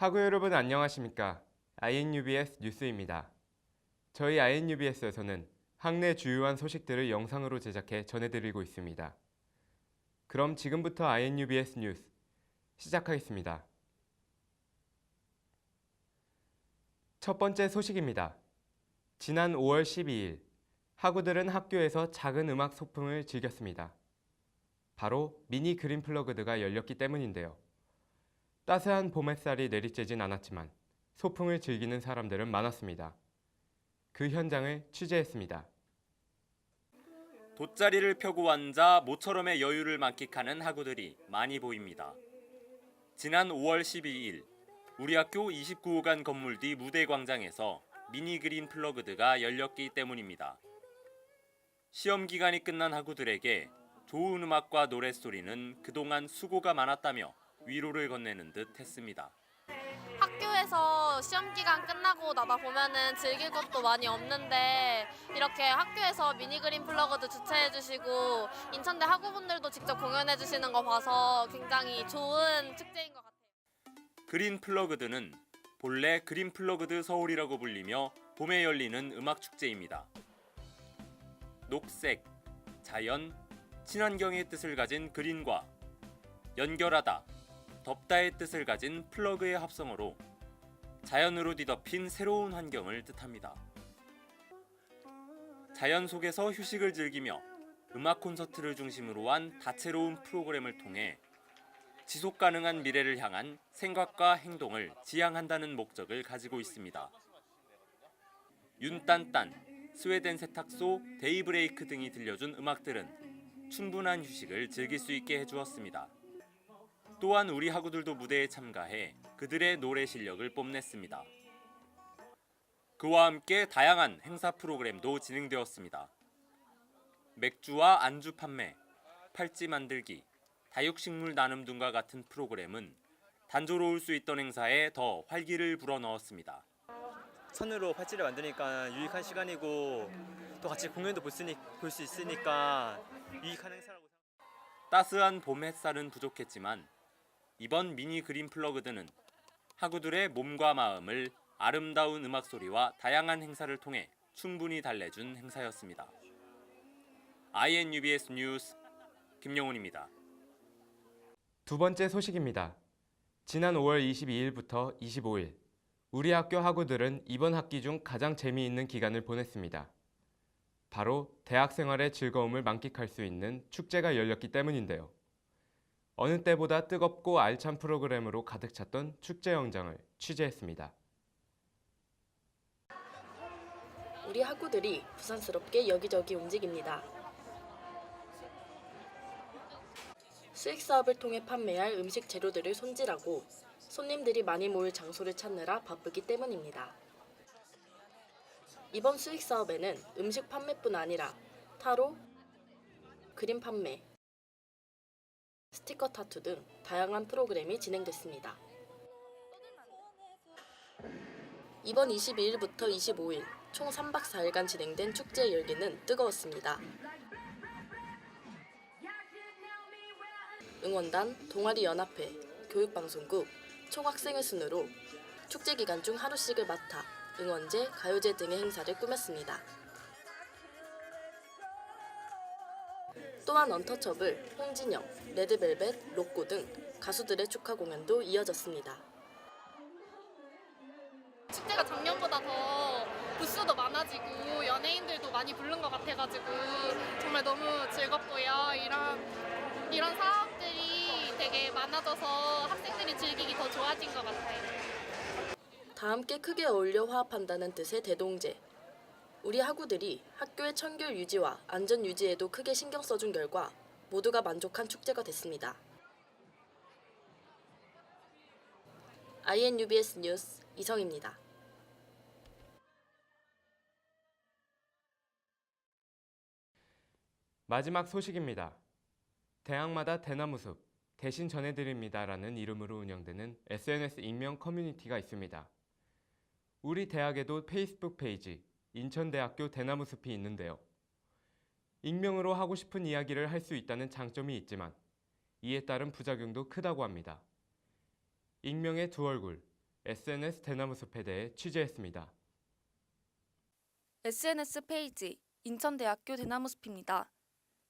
학우 여러분 안녕하십니까? INUBS 뉴스입니다. 저희 INUBS에서는 학내 주요한 소식들을 영상으로 제작해 전해드리고 있습니다. 그럼 지금부터 INUBS 뉴스 시작하겠습니다. 첫 번째 소식입니다. 지난 5월 12일 학우들은 학교에서 작은 음악 소풍을 즐겼습니다. 바로 미니 그린 플러그드가 열렸기 때문인데요. 따스한 봄 햇살이 내리쬐진 않았지만 소풍을 즐기는 사람들은 많았습니다. 그 현장을 취재했습니다. 돗자리를 펴고 앉아 모처럼의 여유를 만끽하는 학우들이 많이 보입니다. 지난 5월 12일 우리 학교 29호관 건물 뒤 무대 광장에서 미니 그린 플러그드가 열렸기 때문입니다. 시험 기간이 끝난 학우들에게 좋은 음악과 노랫소리는 그동안 수고가 많았다며 위로를 건네는 듯 했습니다. 학교에서 시험 기간 끝나고 나다 보면은 즐길 것도 많이 없는데 이렇게 학교에서 미니 그린 플러그드 주최해 주시고 인천대 학우분들도 직접 공연해 주시는 거 봐서 굉장히 좋은 축제인 것 같아요. 그린 플러그드는 본래 그린 플러그드 서울이라고 불리며 봄에 열리는 음악 축제입니다. 녹색, 자연, 친환경의 뜻을 가진 그린과 연결하다, 덥다의 뜻을 가진 플러그의 합성어로 자연으로 뒤덮인 새로운 환경을 뜻합니다. 자연 속에서 휴식을 즐기며 음악 콘서트를 중심으로 한 다채로운 프로그램을 통해 지속 가능한 미래를 향한 생각과 행동을 지향한다는 목적을 가지고 있습니다. 윤딴딴, 스웨덴 세탁소, 데이브레이크 등이 들려준 음악들은 충분한 휴식을 즐길 수 있게 해주었습니다. 또한 우리 학우들도 무대에 참가해 그들의 노래 실력을 뽐냈습니다. 그와 함께 다양한 행사 프로그램도 진행되었습니다. 맥주와 안주 판매, 팔찌 만들기, 다육식물 나눔 등과 같은 프로그램은 단조로울 수 있던 행사에 더 활기를 불어넣었습니다. 손으로 팔찌를 만드니까 유익한 시간이고 또 같이 공연도 볼 수 있으니까 유익한 행사라고 생각합니다. 따스한 봄 햇살은 부족했지만 이번 미니 그린 플러그드는 학우들의 몸과 마음을 아름다운 음악 소리와 다양한 행사를 통해 충분히 달래준 행사였습니다. INUBS 뉴스 김영훈입니다. 두 번째 소식입니다. 지난 5월 22일부터 25일 우리 학교 학우들은 이번 학기 중 가장 재미있는 기간을 보냈습니다. 바로 대학 생활의 즐거움을 만끽할 수 있는 축제가 열렸기 때문인데요. 어느 때보다 뜨겁고 알찬 프로그램으로 가득 찼던 축제 현장을 취재했습니다. 우리 학우들이 부산스럽게 여기저기 움직입니다. 수익 사업을 통해 판매할 음식 재료들을 손질하고 손님들이 많이 모일 장소를 찾느라 바쁘기 때문입니다. 이번 수익 사업에는 음식 판매뿐 아니라 타로, 그림 판매, 스티커 타투 등 다양한 프로그램이 진행됐습니다. 이번 22일부터 25일 총 3박 4일간 진행된 축제의 열기는 뜨거웠습니다. 응원단, 동아리연합회, 교육방송국, 총학생회 순으로 축제 기간 중 하루씩을 맡아 응원제, 가요제 등의 행사를 꾸몄습니다. 또한 언터처블, 홍진영, 레드벨벳, 로꼬 등 가수들의 축하 공연도 이어졌습니다. 축제가 작년보다 더 부스도 많아지고 연예인들도 많이 부른 것 같아가지고 정말 너무 즐겁고요. 이런 사업들이 되게 많아져서 학생들이 즐기기 더 좋아진 것 같아요. 다 함께 크게 어울려 화합한다는 뜻의 대동제. 우리 학우들이 학교의 청결 유지와 안전 유지에도 크게 신경 써준 결과 모두가 만족한 축제가 됐습니다. INUBS 뉴스 이성입니다. 마지막 소식입니다. 대학마다 대나무숲 대신 전해드립니다라는 이름으로 운영되는 SNS 익명 커뮤니티가 있습니다. 우리 대학에도 페이스북 페이지 인천대학교 대나무숲이 있는데요. 익명으로 하고 싶은 이야기를 할 수 있다는 장점이 있지만 이에 따른 부작용도 크다고 합니다. 익명의 두 얼굴, SNS 대나무숲에 대해 취재했습니다. SNS 페이지 인천대학교 대나무숲입니다.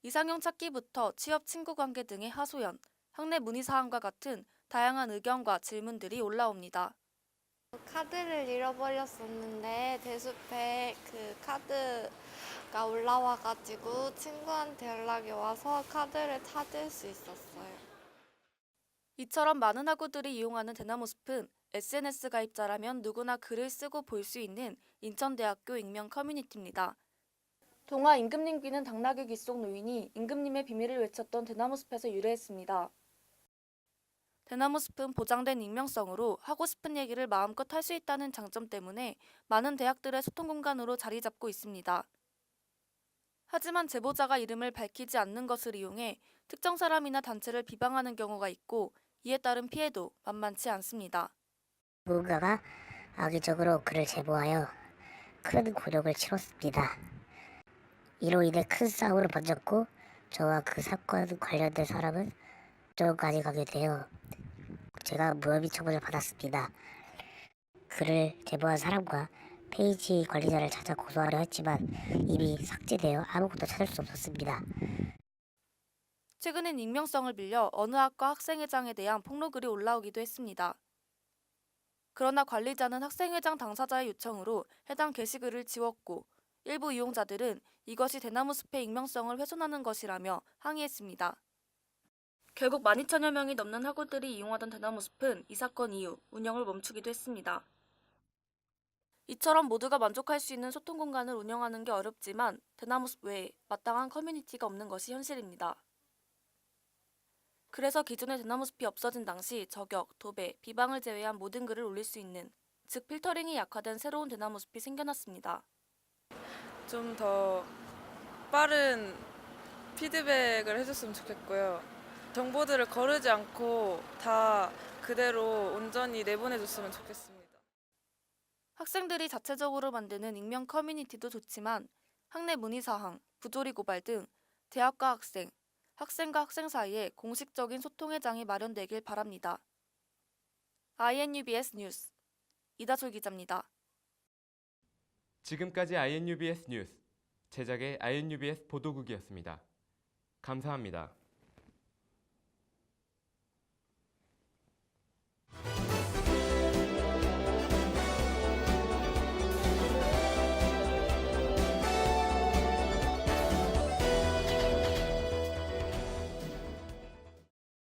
이상형 찾기부터 취업 친구 관계 등의 하소연, 학내 문의 사항과 같은 다양한 의견과 질문들이 올라옵니다. 카드를 잃어버렸었는데 대숲에 그 카드가 올라와가지고 친구한테 연락이 와서 카드를 찾을 수 있었어요. 이처럼 많은 학우들이 이용하는 대나무숲은 SNS 가입자라면 누구나 글을 쓰고 볼 수 있는 인천대학교 익명 커뮤니티입니다. 동아 임금님귀는 당나귀 귀 속 노인이 임금님의 비밀을 외쳤던 대나무숲에서 유래했습니다. 대나무숲은 보장된 익명성으로 하고 싶은 얘기를 마음껏 할 수 있다는 장점 때문에 많은 대학들의 소통 공간으로 자리 잡고 있습니다. 하지만 제보자가 이름을 밝히지 않는 것을 이용해 특정 사람이나 단체를 비방하는 경우가 있고 이에 따른 피해도 만만치 않습니다. 누군가가 악의적으로 그를 제보하여 큰 곤욕을 치렀습니다. 이로 인해 큰 싸움으로 번졌고 저와 그 사건 관련된 사람은 법정까지 가게 되어 제가 무혐의 처분을 받았습니다. 그를 제보한 사람과 페이지 관리자를 찾아 고소하려 했지만 이미 삭제되어 아무것도 찾을 수 없었습니다. 최근엔 익명성을 빌려 어느 학과 학생회장에 대한 폭로글이 올라오기도 했습니다. 그러나 관리자는 학생회장 당사자의 요청으로 해당 게시글을 지웠고 일부 이용자들은 이것이 대나무숲의 익명성을 훼손하는 것이라며 항의했습니다. 결국 12,000여 명이 넘는 학우들이 이용하던 대나무숲은 이 사건 이후 운영을 멈추기도 했습니다. 이처럼 모두가 만족할 수 있는 소통 공간을 운영하는 게 어렵지만 대나무숲 외에 마땅한 커뮤니티가 없는 것이 현실입니다. 그래서 기존의 대나무숲이 없어진 당시 저격, 도배, 비방을 제외한 모든 글을 올릴 수 있는, 즉 필터링이 약화된 새로운 대나무숲이 생겨났습니다. 좀 더 빠른 피드백을 해줬으면 좋겠고요. 정보들을 거르지 않고 다 그대로 온전히 내보내줬으면 좋겠습니다. 학생들이 자체적으로 만드는 익명 커뮤니티도 좋지만 학내 문의사항, 부조리 고발 등 대학과 학생, 학생과 학생 사이에 공식적인 소통의 장이 마련되길 바랍니다. INUBS 뉴스 이다솔 기자입니다. 지금까지 INUBS 뉴스 제작의 INUBS 보도국이었습니다. 감사합니다.